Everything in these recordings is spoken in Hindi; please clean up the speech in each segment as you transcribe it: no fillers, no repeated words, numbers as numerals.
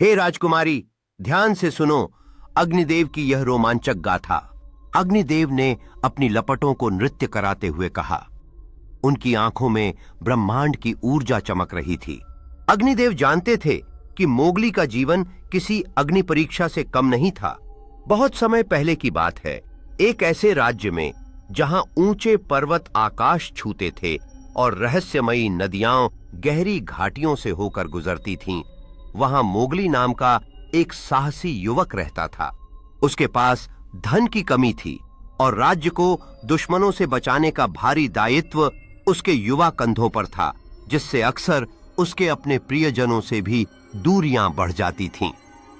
हे राजकुमारी, ध्यान से सुनो अग्निदेव की यह रोमांचक गाथा। अग्निदेव ने अपनी लपटों को नृत्य कराते हुए कहा। उनकी आंखों में ब्रह्मांड की ऊर्जा चमक रही थी। अग्निदेव जानते थे कि मोगली का जीवन किसी अग्नि परीक्षा से कम नहीं था। बहुत समय पहले की बात है, एक ऐसे राज्य में जहां ऊंचे पर्वत आकाश छूते थे और रहस्यमयी नदियां गहरी घाटियों से होकर गुजरती थीं, वहां मोगली नाम का एक साहसी युवक रहता था। उसके पास धन की कमी थी और राज्य को दुश्मनों से बचाने का भारी दायित्व उसके युवा कंधों पर था, जिससे अक्सर उसके अपने प्रियजनों से भी दूरियां बढ़ जाती थीं।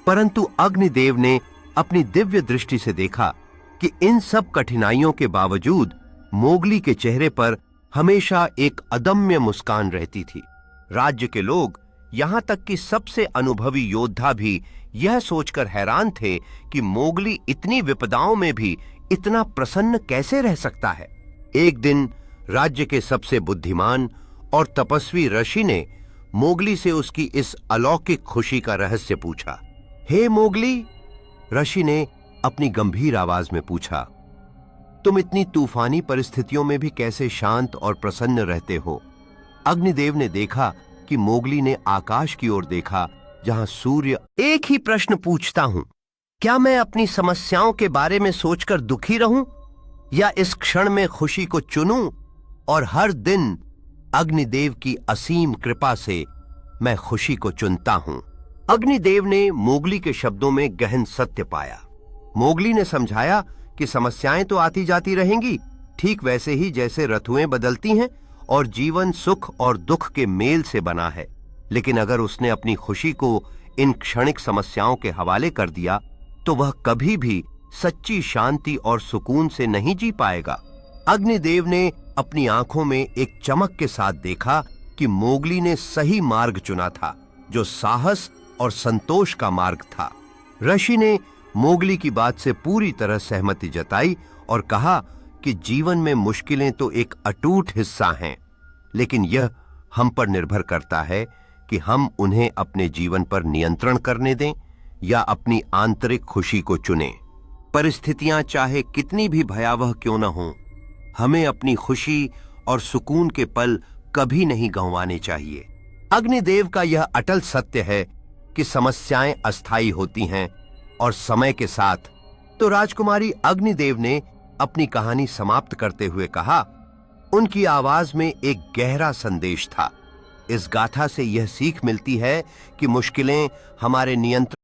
परंतु अग्निदेव ने अपनी दिव्य दृष्टि से देखा कि इन सब कठिनाइयों के बावजूद मोगली के चेहरे पर हमेशा एक अदम्य मुस्कान रहती थी। राज्य के लोग, यहां तक कि सबसे अनुभवी योद्धा भी यह सोचकर हैरान थे कि मोगली इतनी विपदाओं में भी इतना प्रसन्न कैसे रह सकता है। एक दिन राज्य के सबसे बुद्धिमान और तपस्वी ऋषि ने मोगली से उसकी इस अलौकिक खुशी का रहस्य पूछा। हे मोगली, ऋषि ने अपनी गंभीर आवाज में पूछा, तुम इतनी तूफानी परिस्थितियों में भी कैसे शांत और प्रसन्न रहते हो? अग्निदेव ने देखा कि मोगली ने आकाश की ओर देखा जहां सूर्य। एक ही प्रश्न पूछता हूं, क्या मैं अपनी समस्याओं के बारे में सोचकर दुखी रहूं या इस क्षण में खुशी को चुनूं? और हर दिन अग्निदेव की असीम कृपा से मैं खुशी को चुनता हूं। अग्निदेव ने मोगली के शब्दों में गहन सत्य पाया। मोगली ने समझाया कि समस्याएं तो आती जाती रहेंगी, ठीक वैसे ही जैसे ऋतुएं बदलती हैं और जीवन सुख और दुख के मेल से बना है। लेकिन अगर उसने अपनी खुशी को इन क्षणिक समस्याओं के हवाले कर दिया तो वह कभी भी सच्ची शांति और सुकून से नहीं जी पाएगा। अग्निदेव ने अपनी आंखों में एक चमक के साथ देखा कि मोगली ने सही मार्ग चुना था, जो साहस और संतोष का मार्ग था। ऋषि ने मोगली की बात से पूरी तरह सहमति जताई और कहा कि जीवन में मुश्किलें तो एक अटूट हिस्सा हैं, लेकिन यह हम पर निर्भर करता है कि हम उन्हें अपने जीवन पर नियंत्रण करने दें या अपनी आंतरिक खुशी को चुनें। परिस्थितियां चाहे कितनी भी भयावह क्यों न हों, हमें अपनी खुशी और सुकून के पल कभी नहीं गंवाने चाहिए। अग्निदेव का यह अटल सत्य है कि समस्याएं अस्थायी होती हैं और समय के साथ। तो राजकुमारी अग्निदेव ने अपनी कहानी समाप्त करते हुए कहा। उनकी आवाज में एक गहरा संदेश था। इस गाथा से यह सीख मिलती है कि मुश्किलें हमारे नियंत्रण